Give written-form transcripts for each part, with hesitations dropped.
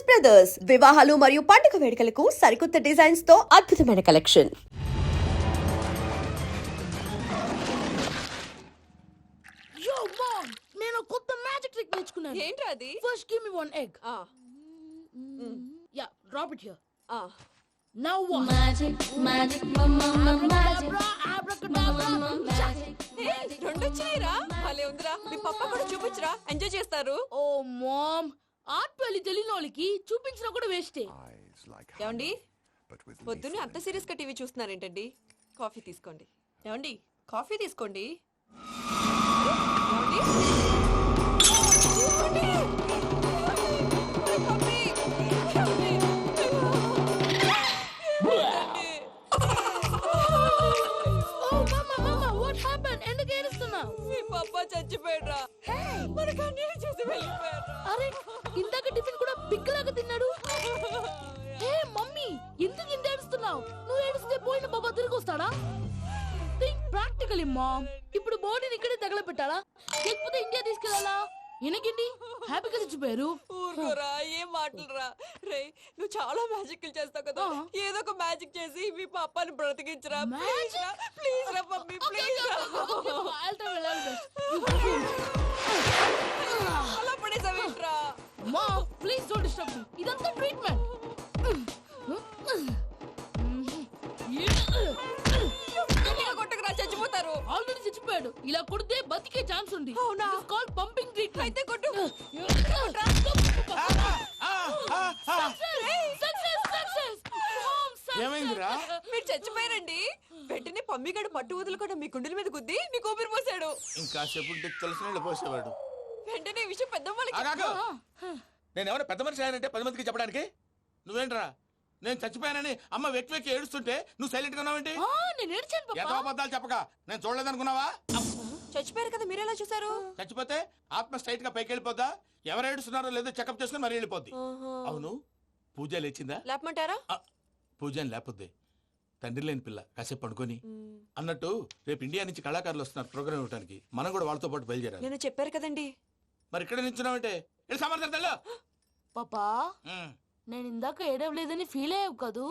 Brothers వివాహాలు మరియు పండుగ వేడుకలకు సరికొత్త డిజైన్స్ తో అద్భుతమైన కలెక్షన్. Yo, mom! నేను కొత్త మ్యాజిక్ ట్రిక్ నేర్చుకున్నాను. ఏంట్రా అది? First give me one egg. Yeah, drop it here. Now what? Magic, mama, magic. Abracadabra. రెండు వచ్చినాయిరా. భలే ఉందిరా. మీ పప్ప కూడా చూపించరా, ఎంజాయ్ చేస్తారు. Oh, mom. ఆర్ట్ పెళ్లి తెలియని వాళ్ళకి చూపించినా కూడా వేస్టే. ఏమండి, పొద్దున్నే అంత సీరియస్ గా టీవీ చూస్తున్నారేంటండి? కాఫీ తీసుకోండి. ఏమండి, కాఫీ తీసుకోండి. ఏమండి? తీసుకోండి. కాఫీ. ఏమండి? Oh, mama, what happened? ఎందుకు ఏడుస్తున్నావు? మీ పప్ప చచ్చిపోయాడురా. మనకు అన్యాయం చేసి వెళ్ళిపోయాడురా. అరే, ఇందాక టిఫిన్ కూడా పిక్కలాగా తిన్నాడు. హే మమ్మీ, ఎందుకు ఇంత ఏడుస్తున్నావు? నువ్వు ఏడిస్తే పోయిన బాబా తిరిగి వస్తాడా? Think practically mom. ఇప్పుడు బాడీని ఇక్కడే తగలబెట్టాలా, లేకపోతే ఇండియా తీసుకెళ్ళాలా? ఎనకండి హ్యాపీగా చచ్చిపోయారు. ఊరుకోరా, ఏం మాటలురా. రే, నువ్వు చాలా మ్యాజిక్ చేస్తావు కదా, ఏదో ఒక మ్యాజిక్ చేసి మీ పాపాని బ్రతికించరా. ప్లీజ్ రా మమ్మీ, ప్లీజ్ రా. అలా పడేసావేంట్రా? Mom please don't disturb me. ఇదంతా ట్రీట్మెంట్. గట్టిగా కొట్టకురా, చచ్చిపోతారు. ఆల్రెడీ చచ్చిపోయాడు. ఇలా కొడితే బతికే ఛాన్స్ ఉంది. అవునా? Call pumping treatment. అయితే కొట్టు. ఏమైందిరా? మీరు చచ్చిపోయారండి. వెంటనే పమ్మిగాడు మట్టు వదులుకుండా మీ గుండెల మీద గుద్ది మీకు ఊపిరి పోసాడు. ఇంకా చెప్పు తెలిసిన పోసేవాడు. వెంటనే ఈ విషయం పెద్దమ్మకి. నేను ఎవరైనా పెద్ద మనిషి ఆయనంటే 10 మందికి చెప్పడానికి. నువ్వేంట్రా నేను చచ్చిపోయానని అమ్మ వెక్కి వెక్కి ఏడుస్తుంటే నువ్వు సైలెంట్ గా ఉన్నావేంటి? నేను ఏడ్చాను ఎంత పాపా. అబద్ధాలు చెప్పక నేను చూడలేదనుకున్నావా? చచ్చిపోయారు కదా, మీరెలా చూసారు? చచ్చిపోతే ఆత్మ స్ట్రైట్ గా పైకి వెళ్ళిపోద్దా? ఎవరు ఏడుస్తున్నారో లేదో చెకప్ చేసుకుని మరి వెళ్ళిపోద్ది. అవును, పూజ లేచిందా? లేపమంటారా? పూజ అని లేకపోద్ది. తండ్రి లేని పిల్ల కాసేపు పడుకొని. అన్నట్టు రేపు ఇండియా నుంచి కళాకారులు వస్తున్నారు ప్రోగ్రామ్ ఇవ్వడానికి. మనం కూడా వాళ్ళతో పాటు బయలుదేరాలి. నేను చెప్పారు కదండి. మరి ఇక్కడ నిల్చున్నావంటే సమర్థతలో పాపా, నేను ఇందాక ఏడవలేదని ఫీల్ అయ్యావు కదూ.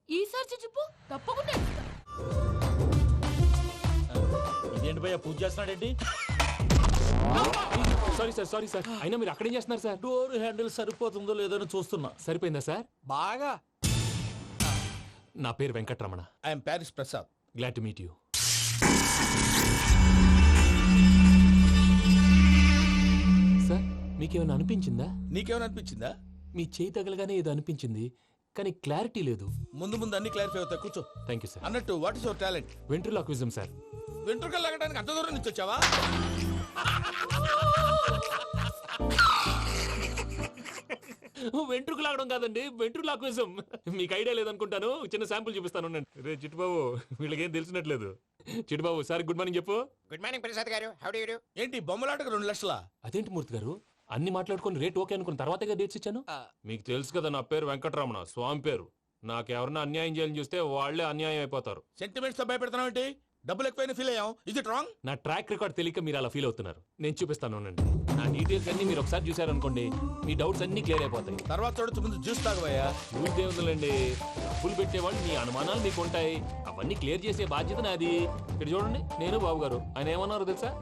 ఈసారి చచ్చిపో, తప్పకుండా ఏడుస్తా. ఇదేంటి భయ్యా పూజ చేస్తున్నాడేంటి? సారీ సార్ అయినా మీరు అక్కడేం చేస్తున్నారు సార్? డోర్ హ్యాండిల్ సరిపోతుందో లేదో చూస్తున్నా. సరిపోయిందా సార్? బాగా. నా పేరు Venkataramana. I'm Paris Prasad. Glad to meet you. Sir, మీకేమైనా అనిపించిందా? నీకేమైనా అనిపించిందా? మీ చేయి తగలగానే ఏదో అనిపించింది, కానీ క్లారిటీ లేదు. ముందు ముందు అన్ని క్లారిఫై అవుతాయి, కూర్చో. Thank you sir. అన్నట్టు what is your talent? Ventriloquism sir. వెంట్రుకలు లాగడానికి అంత దూరం నుంచి వచ్చావా? వెంట్రుకు లాగడం కాదండి, వెంట్రులాక్విజం. మీకు ఐడియా లేదనుకుంటాను, చిన్న శాంపుల్ చూపిస్తాను. రే చిట్టుబాబు, వీళ్ళకేం తెలిసినట్లేదు. చిట్టుబాబు సార్ గుడ్ మార్నింగ్ చెప్పు. Good morning Prasad garu, how do you do? ఏంటి బొమ్మలాటకు 2 లక్షలా? అదేంటి మూర్తి గారు, అన్ని మాట్లాడుకుని రేట్ ఓకే అనుకున్న తర్వాతగా డేట్స్ ఇచ్చాను. మీకు తెలుసు కదా నా పేరు వెంకటరమణ, స్వామి పేరు. నాకెవరన్నా అన్యాయం చేయాలని చూస్తే వాళ్లే అన్యాయం అయిపోతారు. సెంటిమెంట్స్ తో భయపెడతావు ఏంటి? డబ్బులు ఎక్కువైనా ఫీల్ అయ్యాం. Is it wrong? నా ట్రాక్ రికార్డ్ తెలియక మీరు అలా ఫీల్ అవుతున్నారు. నేను చూపిస్తాను ఉండండి. నా డీటెయిల్స్ అన్ని మీరు ఒకసారి చూసారనుకోండి, మీ డౌట్స్ అన్ని క్లియర్ అయిపోతాయి. తర్వాత చూడొచ్చు, ముందు జ్యూస్ తాగబోయా. చూస్తే ఉందండి, డబ్బులు పెట్టేవాళ్ళు మీ అనుమానాలు మీకు ఉంటాయి, అవన్నీ క్లియర్ చేసే బాధ్యత నాది. ఇక్కడ చూడండి, నేను బాబు గారు. ఆయన ఏమన్నారు తెలుసా?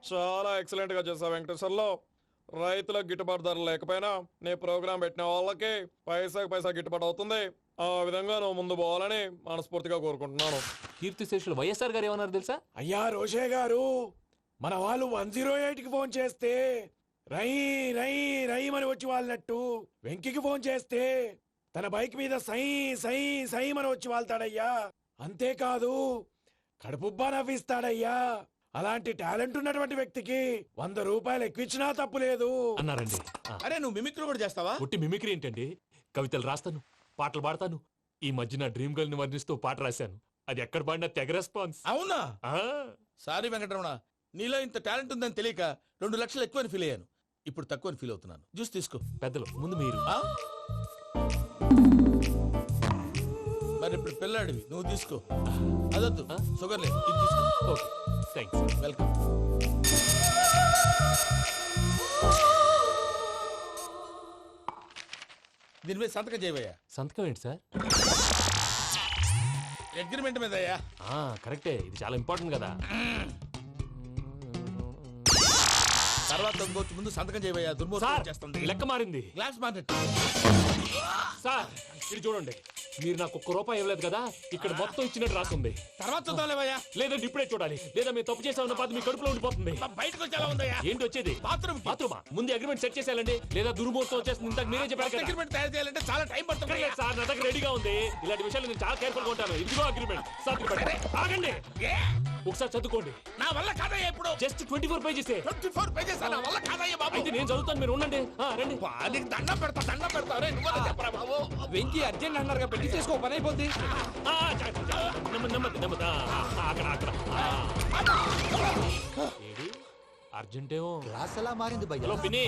చాలా ఎక్సలెంట్ గా చేసావు వెంకటేశ్వర్లో. రైతులకు గిట్టుబాటు ధర లేకపోయినా నీ ప్రోగ్రాం పెట్టిన వాళ్ళకి పైసాకి పైసా గిట్టుబాటు అవుతుంది. ఆ విధంగా నువ్వు ముందు పోవాలని మనస్ఫూర్తిగా కోరుకుంటున్నాను. కీర్తిశేషులు వైఎస్ఆర్ గారు ఏమన్నారు తెలుసా? అయ్యా రోషే గారు, మన వాళ్ళు 108కి ఫోన్ చేస్తే రై రై రై అని వచ్చి వాళ్ళనట్టు, వెంకికి ఫోన్ చేస్తే తన బైక్ మీద సై సై సై అని వచ్చి వాళ్తాడయ్యా. అంతేకాదు కడుపుబ్బా నవ్విస్తాడయ్యా. అలాంటి టాలెంట్ ఉన్నటువంటి వ్యక్తికి 100 రూపాయలు ఎక్కువిచ్చినా తప్పు లేదు అన్నారండి. అరే నువ్వు మిమిక్రీ కూడా చేస్తావా? పుట్టి మిమిక్రీ ఏంటండి, కవితలు రాస్తాను, పాటలు పాడతాను. ఈ మధ్య నా డ్రీమ్ గర్ల్ ని వర్ణిస్తూ పాట రాశాను, అది ఎక్కడ పాడినా తెగ రెస్పాన్స్. అవునా? సారీ వెంకటరమణ, నీలో ఇంత టాలెంట్ ఉందని తెలియక 2 లక్షలు ఎక్కువని ఫీల్ అయ్యాను. ఇప్పుడు తక్కువని ఫీల్ అవుతున్నాను. జ్యూస్ తీసుకో. పెద్దలు ముందు మీరు. మరి ఇప్పుడు పిల్లాడివి, నువ్వు తీసుకో. అదొద్దు, షుగర్ లేదు, ఇది తీసుకో. Okay thanks. వెల్కమ్. దీని మీద సంతకం చేయవయ్యా. సంతకం ఏంటి సార్? అగ్రిమెంట్ మీద అయ్యా. కరెక్టే, ఇది చాలా ఇంపార్టెంట్ కదా. తర్వాత ఇంకొచ్చి ముందు సంతకం చేయవయ్యా. దుర్మోహం సార్ చేస్తుంది. లెక్క మారింది. Glass market. సార్ ఇది చూడండి, మీరు నాకు ₹1 ఇవ్వలేదు కదా, ఇక్కడ మొత్తం ఇచ్చినట్టు రాస్తుంది. తర్వాత చూద్దాంలేవయ్యా. లేదంటే ఇప్పుడే చూడాలి, లేదా మీరు తప్పు చేసామన్న బాధ మీ కడుపులో ఉండిపోతుంది. బయటకు వచ్చి ఎలా ఉందయ్యా? ఏంటి వచ్చేది? బాత్రూమ్ బాత్రూమా? ముందు అగ్రిమెంట్ సెట్ చేసేయాలండి, లేదా దుర్మూర్తం వచ్చేస్తుంది. ఇంతకు మీరే చెప్పారు కదా. అగ్రిమెంట్ తయారు చేయాలంటే చాలా టైం పడుతుంది. అక్కర్లేదు సార్, నా దగ్గర రెడీగా ఉంది. ఇలాంటి విషయాలు నేను చాలా కేర్ఫుల్ గా ఉంటాను. ఇదిగో అగ్రిమెంట్. ఆగండి, ఒకసారి చదువుకోండి. నా వల్ల కాదయ్యా. ఇప్పుడు జస్ట్ 24 పేజెస్. 24 పేజెస్ నా వల్ల కాదయ్యా బాబు. అయితే నేను చదువుతాను, మీరు ఉండండి. రండి. నీకు దండం పెడతా. రే నువ్వు చెప్పరా బాబు. వెంకీ అర్జెంట్ అన్నారుగా, పెళ్లి చేసుకో, పని అయిపోద్ది. నెమ్మది. అక్కడ ఏడి అర్జెంటేమో. క్లాస్ ఎలా మారింది భయ్యా? హలో పిన్ని,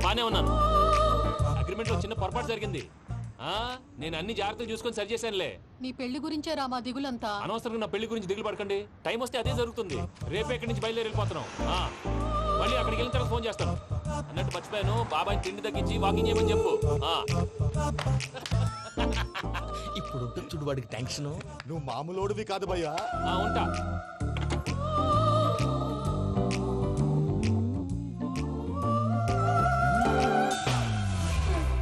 బానే ఉన్నాను. అగ్రిమెంట్ లో చిన్న పొరపాటు జరిగింది. నేను అన్ని జాగ్రత్తలు చూసుకొని సరి చేశానులే. నీ పెళ్లి గురించే రా మా దిగులంతా. అనవసరంగా నా పెళ్లి గురించి దిగులు పడకండి. టైం వస్తే అదే జరుగుతుంది. రేపే ఇక్కడి నుంచి బయలుదేరి వెళ్ళిపోతున్నాం. మళ్ళీ అక్కడికి వెళ్ళిన తర్వాత ఫోన్ చేస్తాను. అన్నట్టు మర్చిపోయాను, బాబాయ్ తిండి తగ్గించి వాకింగ్ చేయమని చెప్పు. ఇప్పుడు ఉంటుంది చూడు వాడికి టెన్షన్. నువ్వు మామూలోడివి కాదు భయ్యా. ఉంటా.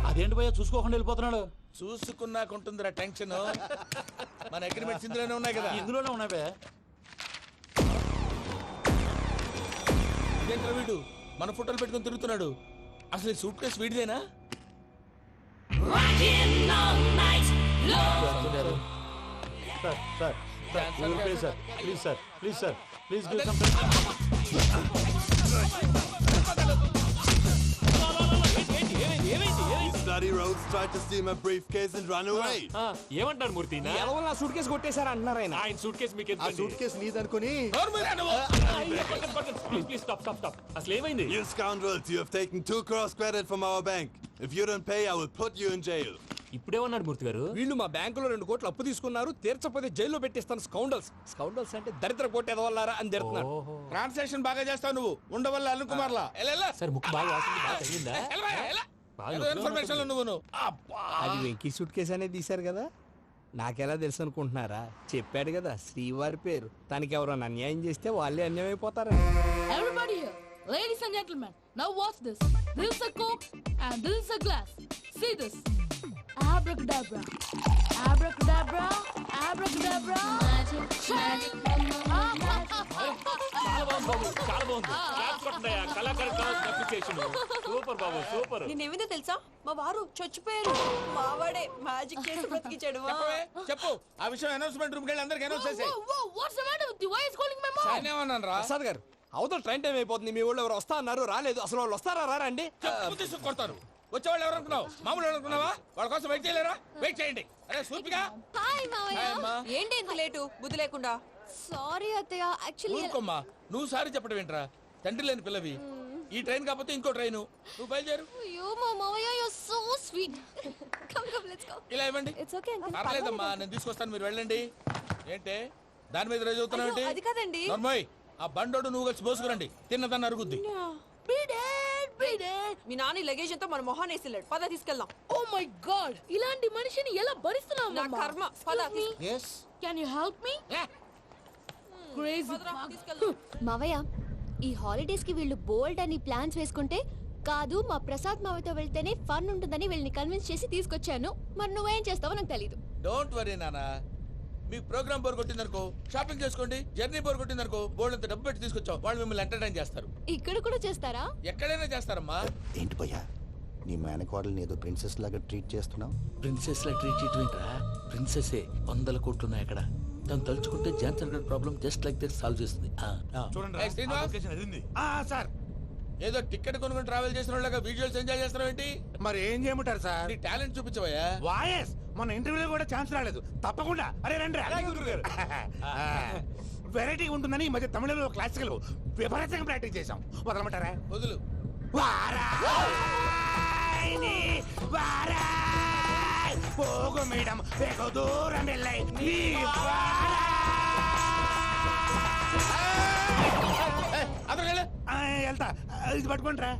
అదేంటి భయ్యా చూసుకోకుండా వెళ్ళిపోతున్నాడు? చూసుకున్నాకుంటుందిరా టెన్షన్. మన అగ్రిమెంట్స్ ఇందులోనే ఉన్నాయి కదా. ఇందులోనే ఉన్నావే. ఇదేంట్రా వీడు మన ఫోటోలు పెట్టుకొని తిరుగుతున్నాడు. అసలు ఈ సూట్ కేసు వీడిదేనా? Bloody rogues tried to steal my briefcase and run away. ఏమంటారు మూర్తి? ఎవరు నా సూట్ కేసు కొట్టేశారు అంటున్నారు ఆయన. ఆయన సూట్ కేసు మీకు ఆ సూట్ కేసు నీదనుకుని. Please stop. అసలు ఏమైంది? You scoundrels, you have taken 2 crores credit from our bank. If you don't pay, I will put you in jail. ఇప్పుడేమన్నాడు మూర్తి గారు? వీళ్ళు మా బ్యాంకులో 2 కోట్లు అప్పు తీసుకున్నారు, తీర్చకపోతే జైల్లో పెట్టిస్తాను. స్కౌండల్స్ అంటే దరిద్ర కొట్టేదవల్లారా అని తిడుతున్నారు. ట్రాన్సాక్షన్ బాగా చేస్తావు నువ్వు. ఉండవల్ల అల్లు కుమార్లా. సార్ ముక్కు బాగా వాసింది, బాగా తగిలిందా? ఇన్ఫర్మేషన్ నువ్వు. అది వెంకీ సూట్ కేసు అనేది తీశారు కదా, నాకెలా తెలుసు అనుకుంటున్నారా? చెప్పాడు కదా శ్రీవారి పేరు. తనకి ఎవరైనా అన్యాయం చేస్తే వాళ్ళే అన్యాయం అయిపోతారా? Everybody here, ladies and gentlemen, now watch this. This is a coke and this is a glass. See this. Abracadabra. Abracadabra. Abracadabra. చాలా బాగుంది బాబు, చాలా బాగుంది. క్లాప్స్ కొట్టండియా. కళాకారు అప్రిసియేషన్. సూపర్ బాబు, సూపర్. నేనేమిందో తెలుసా? మా వారు చచ్చిపోయారు. మావాడే మ్యాజిక్ చేసి బ్రతికించాడు. చెప్పు ఆ విషయం. అనౌన్స్మెంట్ రూమ్ కెళ్ళి అందరికి అనౌన్స్ చేసేయ్. What's the matter with you? Why is calling my mom? నేనేమన్నాను రా? ప్రసాద్ గారు, అవతల ట్రైన్ టైం అయిపోతుంది. మీ వాళ్ళు ఎవరు వస్తా అన్నారు, రాలేదు. అసలు వాళ్ళు వస్తారా రారా అండి? తీసుకు కొడతారు. వచ్చేవాళ్ళు ఎవరు అనుకున్నావు? మామూలు ఎవరు అనుకున్నావా? వాళ్ళ కోసం వెయిట్ చేయలేరా? వెయిట్ చేయండి. అరే సూపిగా. హాయ్ మావయ్య. ఏంటి ఇంత లేటు? బుద్ధి లేకుండా. సారీ అత్తయ్య, యాక్చువల్లీ ఊరుకోమ్మా. నువ్వు సారీ చెప్పడం ఏంట్రా? తండ్రి లేని పిల్లవి. ఈ ట్రైన్ కాకపోతే ఇంకో ట్రైన్. నువ్వు బయలుదేరు. అయ్యో మా మావయ్య, you are so sweet. Come let's go. ఇలా ఇవ్వండి. It's okay uncle. పర్లేదమ్మా, నేను తీసుకొస్తాను, మీరు వెళ్ళండి. ఏంటే దాని మీద రోజు చదువుతున్నావు ఏంటి? అది కాదండి. నర్మోయ్, ఆ బండోడు నువ్వు కలిసి పోసుకురండి. తిన్నదాన్ని అరుగుద్ది. మీ నాన్న లగేజ్ అంతా మన మొహాన్ వేసిల్లాడు. పద తీసుకెళ్దాం. Oh my God! ఇలాంటి మనిషిని ఎలా భరిస్తున్నావు? నా కర్మ. పద. Can you help me? Crazy. పదరా, తీసుకెళ్దాం. మావయ్య, ఈ హాలిడేస్ కి వీళ్ళు బోల్డ్ అని ప్లాన్స్ వేసుకుంటే కాదు, మా ప్రసాద్ మావయ్యతో వెళ్తేనే ఫన్ ఉంటుందని వీళ్ళని కన్విన్స్ చేసి తీసుకొచ్చాను. మరి నువ్వేం చేస్తావో నాకు తెలీదు. డోంట్ వరీ నానా. మీ ప్రోగ్రామ్ బోర్ కొట్టిందనుకో షాపింగ్ చేసుకోండి. జర్నీ బోర్ కొట్టిందనుకో బోర్డు అంత డబ్బు పెట్టి తీసుకొచ్చాం. వాళ్ళు మిమ్మల్ని ఎంటర్టైన్ చేస్తారు. ఇక్కడ కూడా చేస్తారా? ఎక్కడైనా చేస్తారమ్మా. ఏంటి భయ్యా, నీ మేనకోడల్ని ఏదో ప్రిన్సెస్ లాగా ట్రీట్ చేస్తున్నావు? ప్రిన్సెస్ లా ట్రీట్ చేయటమేంట్రా? ప్రిన్సెస్ 100 కోట్లు ఉన్నాయి అక్కడ. తను తలుచుకుంటే జాన్సన్ గడ్ problem just like that solve చేస్తుంది. సార్, ఏదో టికెట్ కొనుక్కొని ట్రావెల్ చేసిన వాళ్ళగా విజువల్స్ ఎంజాయ్ చేస్తున్నావు ఏంటి? మరి ఏం చేయమంటారు సార్? నీ టాలెంట్ చూపించవయ్యా. వాయస్ మన ఇంటర్వ్యూలో కూడా ఛాన్స్ రాలేదు. తప్పకుండా. అరే రండి. వెరైటీ ఉంటుందని ఈ మధ్య తమిళంలో క్లాసికల్ విపరీతంగా ప్రాక్టీస్ చేశాం. వదలమంటారా? వదులు. పోగు మేడం వెగు దూరం వెళ్ళై నీ అతను వెళ్తా. ఇది పట్టుకుంటారా?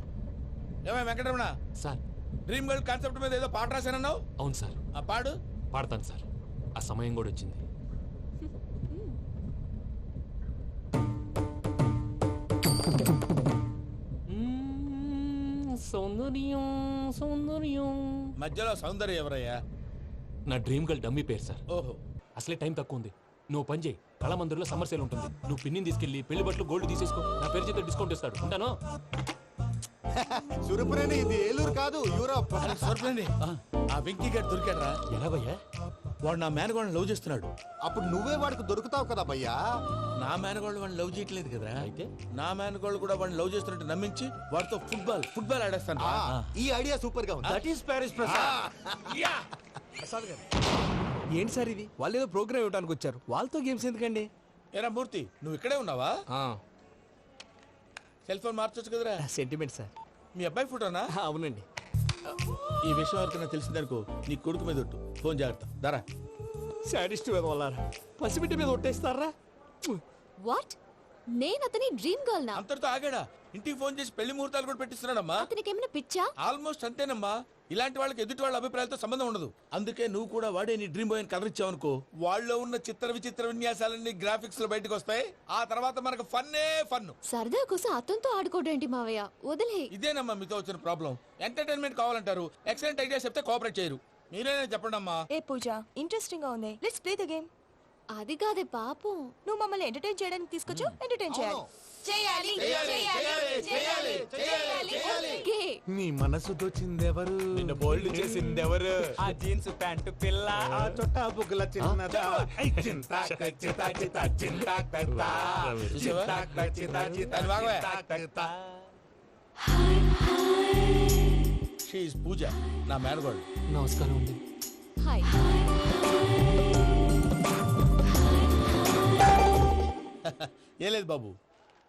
ఏమై Venkataramana, sir dream girl concept మీద ఏదో పాట రాశానన్నావు. అవును సార్, ఆ పాడు. పాడతాను సార్. ఆ సమయం కూడా వచ్చింది. సౌందర్యం సౌందర్యం. మధ్యలో సౌందర్య ఎవరయ్యా? నా డ్రీమ్ గర్ల్ డమ్మీ పేరు సార్. ఓహో. అసలే టైం తక్కువ ఉంది. నువ్వు పని చేయి, కళమందిర్లో సమ్మర్ సేల్ ఉంటుంది. నువ్వు పిన్నిని తీసుకెళ్లి పెళ్లి బట్టలు గోల్డ్ తీసేసుకో. నా పేరు చేత డిస్కౌంట్ ఇస్తాడు. ఉంటాను. సురపురేని ఇది ఏలూరు కాదు, యూరోప్. సర్ప్రైజ్. ఆ వెంకీ గారు దొరికాడరా? ఎలా భయ్యా? వాడు నా మేనగోళ్ళని లవ్ చేస్తున్నాడు. అప్పుడు నువ్వే వాడికి దొరుకుతావు కదా భయ్యా. నా మేనగోళ్ళు వాడిని లవ్ చేయట్లేదు కదరా. అయితే నా మేనగోళ్ళు కూడా వాడిని లవ్ చేస్తున్నట్టు నమ్మించి వాడితో ఫుట్బాల్ ఆడేస్తాను. ఈ ఐడియా సూపర్ గా ఉంది. That is Paris Prasad. Prasad గారు, ఏంటి సార్ ఇది? వాళ్ళు ఏదో ప్రోగ్రామ్ ఇవ్వడానికి వచ్చారు, వాళ్ళతో గేమ్స్ ఎందుకండి? ఏరా మూర్తి, నువ్వు ఇక్కడే ఉన్నావా? సెల్ ఫోన్ మార్చొచ్చు కదరా. Sentiment sir. మీ అబ్బాయి ఫోటోనా? అవునండి. ఈ విషయం ఎవరికైనా తెలిసిందనుకో నీ కొడుకు మీద ఒట్టు. ఫోన్ జాగ్రత్త. దారా. సాడిస్ట్ మీద వాళ్ళారా? పసిబిడ్డ మీద ఒట్టేస్తారా? వాట్? నేను అతని డ్రీమ్ గర్ల్ నా? అంతటితో ఆగాడా? ఇంటికి ఫోన్ చేసి పెళ్లి ముహూర్తాలు కూడా పెట్టిస్తున్నాడమ్మా. అతనికి ఏమైనా పిచ్చా? ఆల్మోస్ట్ అంతేనమ్మా. ఇలాంటి వాళ్ళకి ఎదుటి వాళ్ళ అభిప్రాయాలతో సంబంధం ఉండదు. అందుకే నువ్వు కూడా వాడే నీ డ్రీమ్ బాయ్ అని కలర్ ఇచ్చావనుకో, వాళ్ళలో ఉన్న చిత్ర విచిత్ర విన్యాసాలన్నీ గ్రాఫిక్స్ లో బయటకు వస్తాయి. ఆ తర్వాత మనకు ఫన్నే ఫన్. సరదా కోసం అతనితో ఆడుకోవడం మావయ్య, వదిలే. ఇదేనమ్మా మీతో వచ్చిన ప్రాబ్లం. ఎంటర్టైన్మెంట్ కావాలంటారు, ఎక్సలెంట్ ఐడియా చెప్తే కోఆపరేట్ చేయరు. మీరేనే చెప్పండి అమ్మా. ఏ పూజ, ఇంట్రెస్టింగ్ గా ఉంది. Let's play the game. అది కాదే పాపం. నువ్వు మమ్మల్ని ఎంటర్టైన్ చేయడానికి తీసుకొచ్చు, ఎంటర్టైన్ చేయాలి. ఓకే. నీ మనసు దోచిందెవరు? నిన్ను బోల్డ్ చేసిందెవరు? ఆ జీన్స్ ప్యాంటు పిల్ల, ఆ చుట్టా బుగ్గల చిన్నదా. షీ ఈజ్ పూజ, నా మేనగోడు. నమస్కారం అండి. హాయ్. ఏ లేదు బాబు,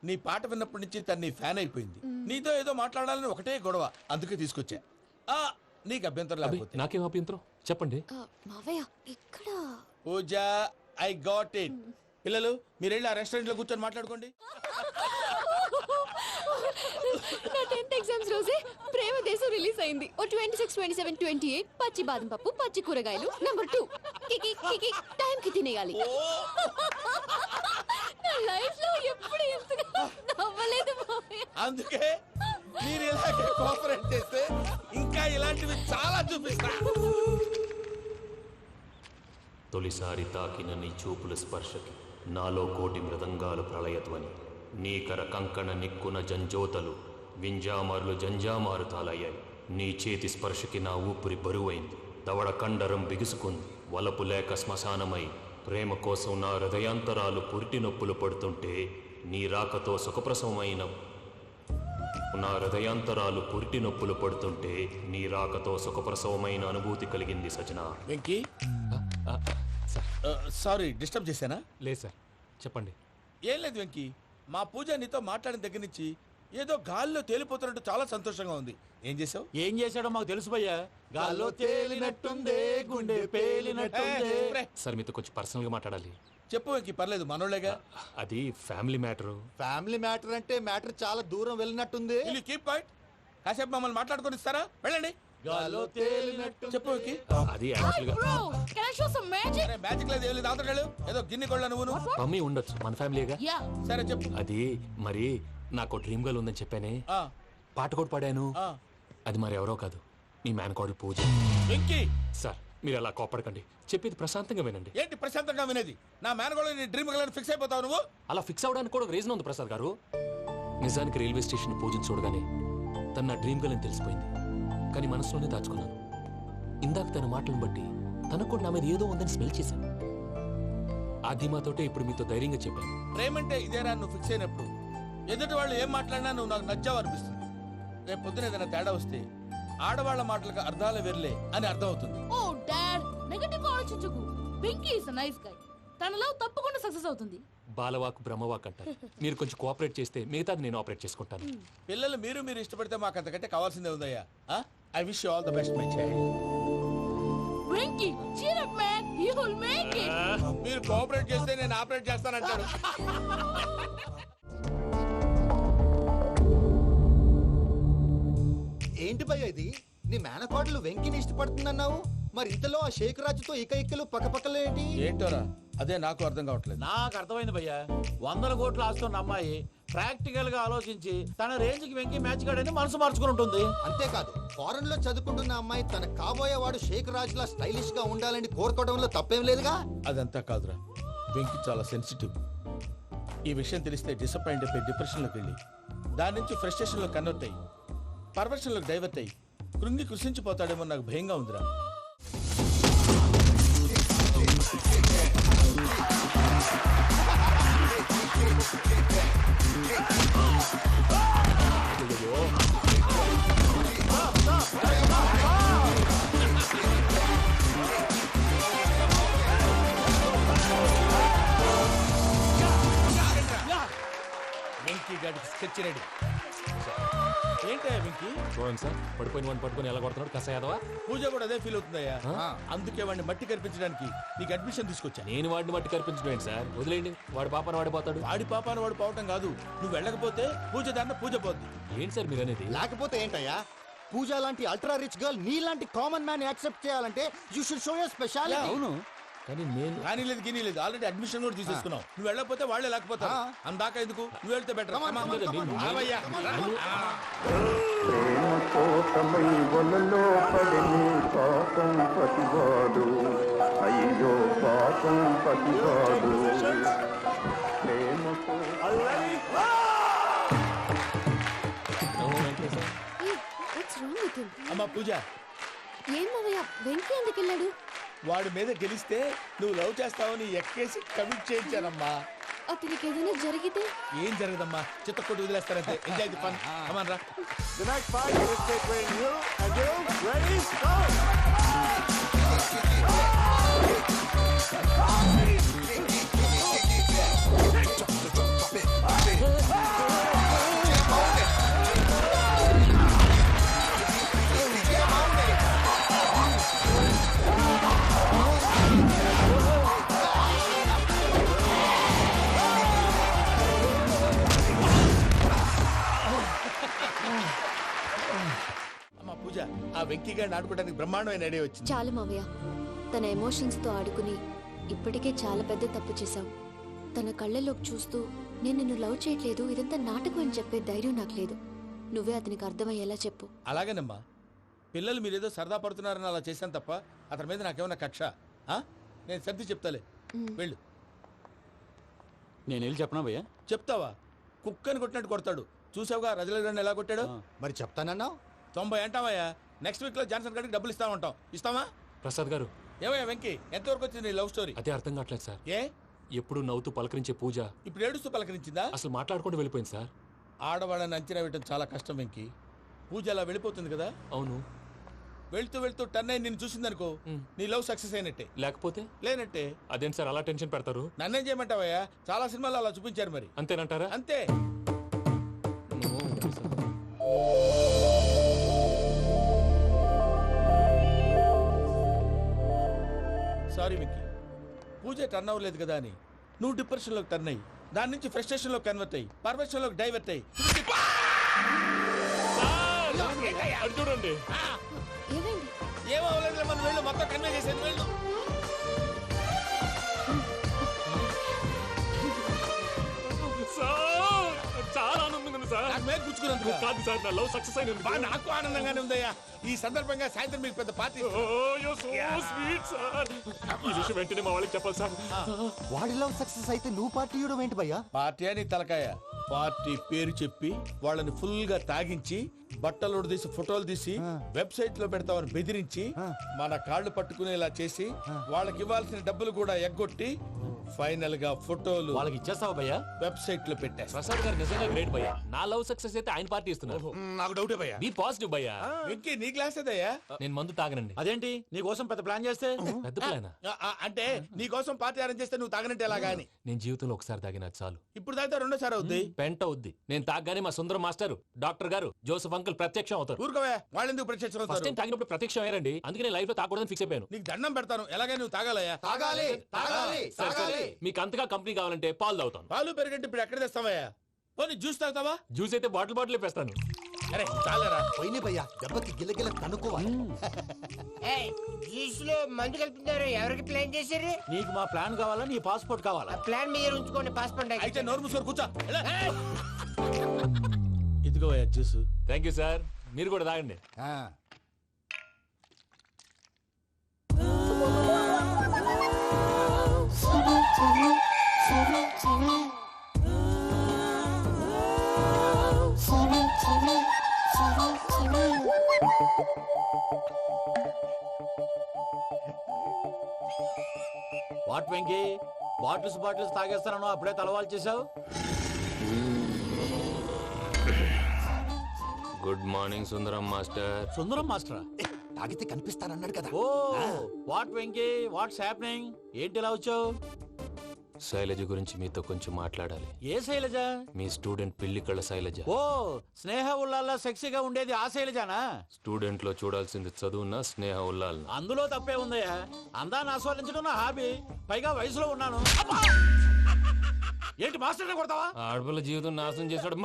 నీ పాట విన్నప్పటి నుంచి తను నీ ఫ్యాన్ అయిపోయింది. నీతో ఏదో మాట్లాడాలని ఒకటే గొడవ, అందుకే తీసుకొచ్చా. ఆ, నీకు అభ్యంతరం అబ్బే, లేకపోతే. నాకేం అభ్యంతరం చెప్పండి. మావయ్య ఇక్కడ. పూజ, ఐ గాట్ ఇట్. పిల్లలు మీరు వెళ్ళి ఆ రెస్టారెంట్ లో కూర్చొని మాట్లాడుకోండి. నా 10th ఎగ్జామ్స్ రోజే ప్రేమ దేశం రిలీజ్ అయింది. ఓ 26, 27, 28 పచ్చి బాదం పప్పు, పచ్చి కూరగాయలు. నంబర్ 2 కికి కికి టైం కి తినేయాలి. నా లైఫ్ లో ఎప్పుడు ఇంతగా నవ్వలేదు మావయ్య. అందుకే మీరు ఇలాగే కోఆపరేట్ చేస్తే ఇంకా ఇలాంటివి చాలా చూపిస్తా. తొలిసారి తాకిన నీ చూపుల స్పర్శకి నాలో కోటి మృదంగాలు ప్రళయధ్వని. నీకర కంకణ నిక్కున జంజోతలు వింజామారులు జంజామారు తాలయ్యాయి. నీ చేతి స్పర్శకి నా ఊపిరి బరువైంది. దవడ కండరం బిగుసుకుంది. వలపు లేక శ్మశానమై ప్రేమ కోసం నా హృదయాంతరాలు పురిటి నొప్పులు పడుతుంటే నీ రాకతో సుఖప్రసవమైన నా హృదయాంతరాలు పురిటి నొప్పులు పడుతుంటే నీ రాకతో సుఖప్రసవమైన అనుభూతి కలిగింది సజన. వెంకీ, సారీ డిస్టర్బ్ చేశానా? లేదు సార్, చెప్పండి. ఏం లేదు వెంకీ, మా పూజ నీతో మాట్లాడిన దగ్గర నుంచి ఏదో గాల్లో తేలిపోతున్నట్టు చాలా సంతోషంగా ఉంది. ఏం చేసావు? ఏం చేశాడో మాకు తెలుసు భయ్యా. గాల్లో తేలినట్టుందే, గుండె పేలినట్టుందే. సార్ మీతో కొంచెం పర్సనల్గా మాట్లాడాలి. చెప్పు వెంకీ, పర్లేదు మనోళ్ళేగా. అది ఫ్యామిలీ మ్యాటరు. ఫ్యామిలీ మ్యాటర్ అంటే మ్యాటర్ చాలా దూరం వెళ్ళినట్టుంది. Keep point. కాసేపు మమ్మల్ని మాట్లాడుకొని ఇస్తారా? వెళ్ళండి. గాల్లో తేలినట్టు. చెప్పు వెంకీ. అది యాక్చువల్గా Bro, can I show some magic? అరే మ్యాజిక్ లేదు, ఏం లేదు, ఆతడాలు ఏదో గిన్నె కొళ్ళ నువ్వు. మమ్మీ ఉండొచ్చు, మన ఫ్యామిలీగా. Yeah. సరే చెప్పు. అది మరి నాకు డ్రీమ్ గర్ల్ ఉందని చెప్పానే, ఆ, పాట కూడా పాడాను. ఆ. అది మరి ఎవరో కాదు, మీ మేనకోడలు పూజ. వెంకీ, సార్ మీరు అలా కోపడకండి, చెప్పేది ప్రశాంతంగా వినండి. ఏంటి ప్రశాంతంగా వినేది? నా మేనగోళ్ళ నీ డ్రీమ్ గర్ల్ ఫిక్స్ అయిపోతావు నువ్వు. అలా ఫిక్స్ అవడానికి కూడా ఒక రీజన్ ఉంది ప్రసాద్ గారు. నిజానికి రైల్వే స్టేషన్ పూజను చూడగానే తన నా డ్రీమ్ గర్ల్ అని తెలిసిపోయింది. కానీ మనసులోనే దాచుకున్నాను. ఇందాక తన మాటలను బట్టి తనకు కూడా నా మీద ఏదో ఉందని స్మెల్ చేశాను. ఆ ధీమాతోటే ఇప్పుడు మీతో ధైర్యంగా చెప్పాను. ప్రేమంటే ఇదేరా నువ్వు ఫిక్స్ అయినప్పుడు ఎదుటి వాళ్ళు ఏం మాట్లాడినా నువ్వు నాకు నచ్చావు అనిపిస్తుంది. రేపు పొద్దున ఏదైనా తేడా వస్తే ఆడవాళ్ల మాటలకు అర్థాలు వెర్లే అని అర్థం అవుతుంది. Oh, Dad, నెగటివ్ ఆలోచించకు. Venky is a nice guy. తన లవ్ తప్పకుండా సక్సెస్ అవుతుంది. బాలవాకు బ్రహ్మవాక్ అంటారు. మీరు కొంచెం కోఆపరేట్ చేస్తే మిగతాది నేను ఆపరేట్ చేసుకుంటాను. పిల్లలు మీరు ఇష్టపడితే మాకు అంతకంటే కావాల్సిందే ఉందయ్యా. I wish you all the best my child. Venky, cheer up man, you will make it. మీరు కోఆపరేట్ చేస్తే నేను ఆపరేట్ చేస్తానంటారు. ఏంటి భయ్య ఇది? నీ మేనకోడలు వెంకిని ఇష్టపడుతుందన్నావు, మరి ఇంతలో ఆ షేక్ రాజుతో ఇక్కలు పక్కపక్కలు ఏంటి? ఏంటోరా అదే నాకు అర్థం కావట్లేదు. నాకు అర్థమైంది భయ్యా, 100 కోట్లు ఆస్తున్న అమ్మాయి ప్రాక్టికల్ గా ఆలోచించి తన రేంజ్ కి వెంకి మ్యాచ్ కాడని మనసు మార్చుకుని ఉంటుంది. అంతేకాదు, ఫారెన్ లో చదువుకుంటున్న అమ్మాయి తన కాబోయేవాడు షేక్ రాజులా స్టైలిష్ గా ఉండాలని కోరుకోవడంలో తప్పేం లేదుగా. అదంతా కాదురా, వెంకి చాలా సెన్సిటివ్. ఈ విషయం తెలిస్తే డిసప్పాయింట్ అయిపోయి డిప్రెషన్లోకి వెళ్ళి దాని నుంచి ఫ్రస్ట్రేషన్లో కన్వర్ట్ అయ్యి పర్వర్షన్లోకి డైవర్ట్ అయ్యి కృంగి కృషించిపోతాడేమో నాకు భయంగా ఉందిరా. వెంకీ గాడికి స్కెచ్ రెడీ. ఏంటయ్యా వెంకీ? చూడండి సార్, పడిపోయిన వాడిని పట్టుకొని ఎలా కొడుతున్నాడు కసాయదవా. పూజ కూడా అదే ఫీల్ అవుతుందయ్యా. అందుకే వాడిని మట్టి కనిపించడానికి నీకు అడ్మిషన్ తీసుకొచ్చాను. నేను వాడిని మట్టి కనిపించడం సార్, వదిలేండి. వాడి పాపను వాడిపోతాడు. వాడి పాపాను వాడు పోవటం కాదు, నువ్వు వెళ్ళకపోతే పూజ దాన్న పూజ పోద్ది. ఏంటి సార్ మీరు అనేది? లేకపోతే ఏంటయ్యా, పూజ లాంటి అల్ట్రా రిచ్ గర్ల్ నీ లాంటి కామన్ మ్యాన్ యాక్సెప్ట్ చేయాలంటే you should show your speciality. అవును, కానీ నేను కానీ లేదు గిని లేదు, ఆల్రెడీ అడ్మిషన్ కూడా తీసేసుకున్నావు. నువ్వు వెళ్ళకపోతే వాళ్ళే లేకపోతారు. అందాక ఎందుకు, నువ్వు వెళ్తే బెటర్. అమ్మా పూజ, ఏం మావయ్య వెంకీ ఎందుకు వెళ్ళాడు? వాడి మీద గెలిస్తే నువ్వు లవ్ చేస్తావని ఎక్కేసి కమిట్ చేయించానమ్మా. అతనికి ఏదైనా జరిగితే? ఏం జరగదమ్మా, చిత్తకొట్టు వదిలేస్తారంటే. Enjoy the fun. కమాన్ రా. The next fight is between you and you. Ready? Go! అమ్మా పూజ, ఆ వెంకీ గారిని ఆడుకోవడానికి బ్రహ్మాండమైన ఐడియా వచ్చింది. చాలు మావయ్య, తన ఎమోషన్స్ తో ఆడుకుని ఇప్పటికే చాలా పెద్ద తప్పు చేశావు. తన కళ్ళలోకి చూస్తూ నేను నిన్ను లవ్ చేయట్లేదు, ఇదంతా నాటకం అని చెప్పే ధైర్యం నాకు లేదు. నువ్వే అతనికి అర్థమయ్యేలా చెప్పు. అలాగేనమ్మా, పిల్లలు మీరేదో సరదా పడుతున్నారని అలా చేశాను తప్ప అతని మీద నాకేమన్నా కక్ష? నేను సర్ది చెప్తాలే, వెళ్ళు. నేను వెళ్ళి చెప్పనా భయ్యా? చెప్తావా? కుక్కని కొట్టినట్టు కొడతాడు. చూసావుగా రజలగారిని ఎలా కొట్టాడు? మరి చెప్తానన్నావు. 90 అంటావయ్యా. నెక్స్ట్ వీక్ లో జాన్సన్ గారికి డబ్బులు ఇస్తామంటాం. ఇస్తావా? ప్రసాద్ గారు, ఏమయ్యా వెంకీ, ఎంతవరకు వచ్చింది నీ లవ్ స్టోరీ? అదే అర్థం కావట్లేదు సార్. ఏ ఎప్పుడు నవ్వుతూ పలకరించే పూజ ఇప్పుడు ఏడుస్తూ పలకరించిందా? అసలు మాట్లాడుకుంటూ వెళ్ళిపోయింది సార్. ఆడవాళ్ళని అంచనా వేయటం చాలా కష్టం వెంకీ. పూజ అలా వెళ్ళిపోతుంది కదా. అవును, వెళ్తూ వెళ్తూ టర్న్ అయి నిన్ను చూసిందనుకో, నీ లవ్ సక్సెస్ అయినట్టే. లేకపోతే లేనట్టే. అదేంటి సార్ అలా టెన్షన్ పెడతారు? నన్నేం చేయమంటావయ్యా, చాలా సినిమాలు అలా చూపించారు. మరి అంతేనంటారా? అంతే. సారీ వెంకీ, పూజ టర్న్ అవ్వలేదు కదా అని నువ్వు డిప్రెషన్లోకి టర్న్ అయ్యి దాని నుంచి ఫ్రస్ట్రేషన్లో కన్వర్ట్ అయ్యి పర్వర్షన్లోకి డైవర్ట్ అయ్యి చూడండి. ఏమో అవ్వలేదు, మనం వెళ్ళు, మొత్తం కన్వే చేసేది. వెళ్ళు. చాలా ఆనందంగా ఉంది సార్. నాకు మీద కూర్చుకున్నందుకు కాదు సార్, నా లవ్ సక్సెస్ అయినందుకు. నాకు ఆనందంగానే ఉందయ్యా. ఈ సందర్భంగా సాయంత్రం మీకు పెద్ద పార్టీ. ఈ విషయం వెంటనే మా వాళ్ళకి చెప్పాలి సార్. వాడి లవ్ సక్సెస్ అయితే నువ్వు పార్టీ ఇవ్వడం ఏంటి భయ్యా? పార్టీ అని తలకాయ. పార్టీ పేరు చెప్పి వాళ్ళని ఫుల్ గా తాగించి బట్టలు తీసి ఫోటోలు తీసి వెబ్సైట్ లో పెడతామని బెదిరించి మన కాళ్ళు పట్టుకునేలా చేసి వాళ్ళకి ఇవ్వాల్సిన డబ్బులు కూడా ఎగ్గొట్టి ఫైనల్ గా ఫోటోలు వాళ్ళకి ఇచ్చేస్తావా భయ్యా? వెబ్సైట్ లో పెట్టా. ప్రసాద్ గారు నిజంగా గ్రేట్ భయ్యా. నా లవ్ సక్సెస్ అయితే ఆయన పార్టీ ఇస్తున్నారు. నాకు డౌటే భయ్యా. బీ పాజిటివ్ భయ్యా. వెంకీ నీ గ్లాస్ ఏదయ్యా? నేను మందు తాగనండి. అదేంటి నీ కోసం పెద్ద ప్లాన్ చేస్తే? పెద్ద ప్లాన్ అంటే నీ కోసం పార్టీ అరేంజ్ చేస్తే నువ్వు తాగనంటే ఎలాగా అని. నేను జీవితంలో ఒకసారి తాగినా చాలు. ఇప్పుడు తాగితే రెండోసారి అవుద్ది. పెంట అవుద్ది. నేను తాగగానే మా సుందరం మాస్టర్, డాక్టర్ గారు, జోసెఫ్ అంకుల్ ప్రత్యక్షం అవుతారు. ఊరుకోవా, వాళ్ళు ఎందుకు ప్రత్యక్షం ఫస్ట్ అవుతారు? టైం తాగినప్పుడు ప్రత్యక్షం అయ్యారండి. అందుకే లైఫ్ లో తాగకూడదని ఫిక్స్ అయిపోయాను. నీకు దండం పెడతాను, ఎలాగైనా నువ్వు తాగాలయ్యా. తాగాలి తాగాలి సరే, సరే. తాగాలి. మీకు అంతగా కంపెనీ కావాలంటే పాలు తాగుతాను. పాలు పెరిగంటే ఇప్పుడు ఎక్కడ తెస్తావయ్యా? పోనీ జ్యూస్ తాగుతావా? జ్యూస్ అయితే బాటిల్ బాటిల్ వేస్తాను. అరే చాలరా. పోయినే భయ్యా దెబ్బకి గిల్లగిల్ల కనుక్కోవాలి. జ్యూస్లో మందు కలుపుతున్నారు. ఎవరికి ప్లాన్ చేశారు? నీకు మా ప్లాన్ కావాలా నీ పాస్పోర్ట్ కావాలా? ప్లాన్ మీరు ఉంచుకోండి, పాస్పోర్ట్ అయితే నోరు మూసుకొని కూర్చో. ఇదిగో జ్యూస్. థ్యాంక్ యూ సార్, మీరు కూడా తాగండి. వాట్ వెంకీ, బాటిల్స్ తాగేస్తానో అప్పుడే తలవాలు చేసావు. Good morning Sundaram master. సుందరం మాస్టరా? తాగితే కనిపిస్తానన్నాడు కదా. Oh what Venky, what's happening? ఏంటి ఇలా వచ్చావు? శైలజ గురించి మీతో కొంచెం మాట్లాడాలి. ఏ శైలజ? మీ స్టూడెంట్ పిల్లి కళ్ళ శైలజ. ఓ స్నేహ ఉల్లాల్లో సెక్సీగా ఉండేది ఆ శైలజానా? స్టూడెంట్ లో చూడాల్సింది చదువున్న స్నేహ ఉల్లాల్. అందులో తప్పే ఉందయ్యా. అందాన్ని ఆస్వాదించడం నా హాబీ. పైగా వయసులో ఉన్నాను. ఏంటి మాస్టర్ కొడతావా? ఆడపిల్ల జీవితం నాశనం చేశాడు.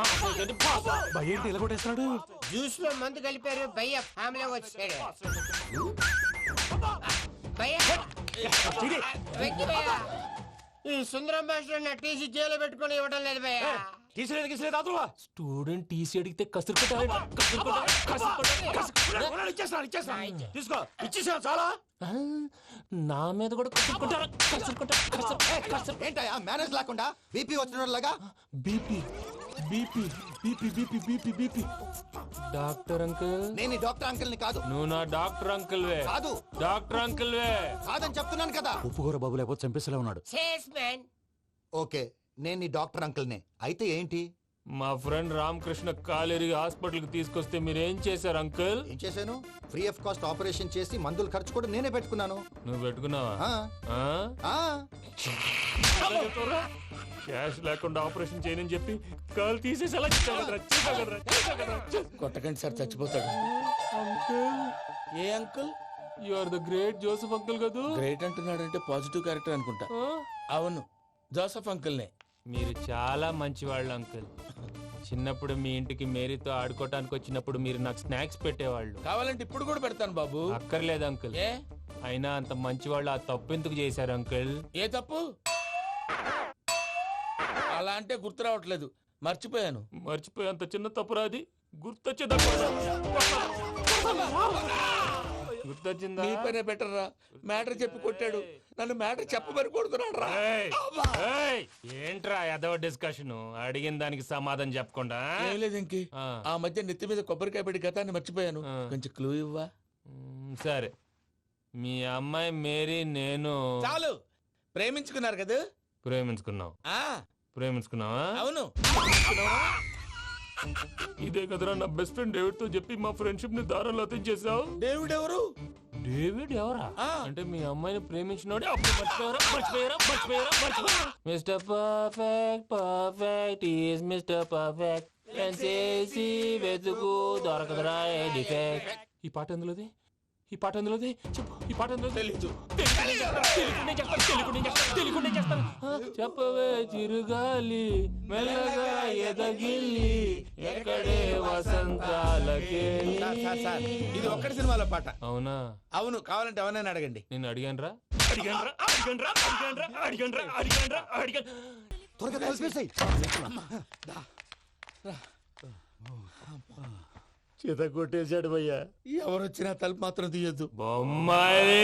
ఏంటి ఇలా కొట్టేస్తున్నాడు? జ్యూస్ లో మందు కలిపారు. భయ్య ఫ్యామిలీ వచ్చాడు. వెంకీ భయ్య, ఈ సుందరం మాస్టర్ నా టీసీ జైలు పెట్టుకుని ఇవ్వడం లేదు భయ్య. స్టూడెంట్ టీసీ అడిగితే తీసుకో, ఇచ్చేసాను చాలా. నా మీద కూడా ఏంటయ్యా మేనేజ్ లేకుండా బీపీ వచ్చినలాగా? BP BP BP BP BP BP. Doctor uncle, నేను ఈ డాక్టర్ అంకుల్ ని కాదు. నువ్వు నా డాక్టర్ అంకుల్ వే. కాదు డాక్టర్ అంకుల్ వే. కాదని చెప్తున్నాను కదా. ఉప్పుకూర బాబు లేకపోతే చంపేసేలా ఉన్నాడు. ఓకే, నేను ఈ డాక్టర్ అంకుల్ నే. అయితే ఏంటి? మా ఫ్రెండ్ రామకృష్ణ కాలేరికి హాస్పిటల్ కి తీసుకొస్తే మీరేం చేశారు అంకుల్? ఏం చేశాను? ఫ్రీ ఆఫ్ కాస్ట్ ఆపరేషన్ చేసి మందుల ఖర్చు కూడా నేనే పెట్టుకున్నాను. నువ్వు పెట్టుకున్నావా? క్యాష్ లేకుండా ఆపరేషన్ చేయనని చెప్పి కాల్ తీసేసి అలా కొట్టకండి సార్, చచ్చిపోతాడు. ఏ uncle? You are the great Joseph uncle కదా. గ్రేట్ అంటున్నాడంటే పాజిటివ్ క్యారెక్టర్ అనుకుంటా. అవును, జోసెఫ్ అంకుల్నే. మీరు చాలా మంచివాళ్ళు అంకుల్. చిన్నప్పుడు మీ ఇంటికి మేరీతో ఆడుకోవటానికి వచ్చినప్పుడు మీరు నాకు స్నాక్స్ పెట్టేవాళ్ళు. కావాలంటే ఇప్పుడు కూడా పెడతాను బాబు. అక్కర్లేదు అంకుల్. ఏ అయినా అంత మంచివాళ్ళు ఆ తప్పు ఎందుకు చేశారు అంకుల్? ఏ తప్పు? అలా అంటే గుర్తు రావట్లేదు, మర్చిపోయాను. మర్చిపోయేంత చిన్న తప్పురాది గుర్తొచ్చిందా? నీ పనే బెటర్ రా. మ్యాటర్ చెప్పి కొట్టాడు, నన్ను మ్యాటర్ చెప్పమని కొడుతున్నాడు రా. ఏంట్రా ఎదవ డిస్కషన్? అడిగిన దానికి సమాధానం చెప్పకుండా. ఏం లేదు ఇంకి, ఆ మధ్య నెత్తి మీద కొబ్బరికాయ పెట్టి గతాన్ని మర్చిపోయాను. కొంచెం క్లూ ఇవ్వా? సరే, మీ అమ్మాయి మేరీ నేను చాలు. ప్రేమించుకున్నారు కదా? ప్రేమించుకున్నావు. ప్రేమించుకున్నావా? అవును. ఇదే కదరా నా బెస్ట్ ఫ్రెండ్ డేవిడ్ తో చెప్పి మా ఫ్రెండ్షిప్ ని దారంలో తెచ్చేసావు. డేవిడ్ ఎవరు? డేవిడ్ ఎవరా? అంటే మీ అమ్మాయిని ప్రేమించినోడే. Mister perfect, perfect is mister perfect. వెతుకు దొరకదురా డిఫెక్ట్. ఈ పాట ఎందులోది? ఈ పాట ఎందులోది? చెప్పు. ఈ పాట ఎందులో? తెలీదు. చెప్పవే చిరుగాలి మెల్లగా ఎదగిల్లి ఎక్కడే వసంతాలకే. ఇది ఒక్కటి సినిమాలో పాట. అవునా? అవును. కావాలంటే ఎవరైనా అడగండి. నేను అడిగాను రా. త్వరగా కలిపేసాయి. చేత కొట్టేశాడు భయ్యా. ఎవరొచ్చినా తలుపు మాత్రం తీయద్దు. బొమ్మాయి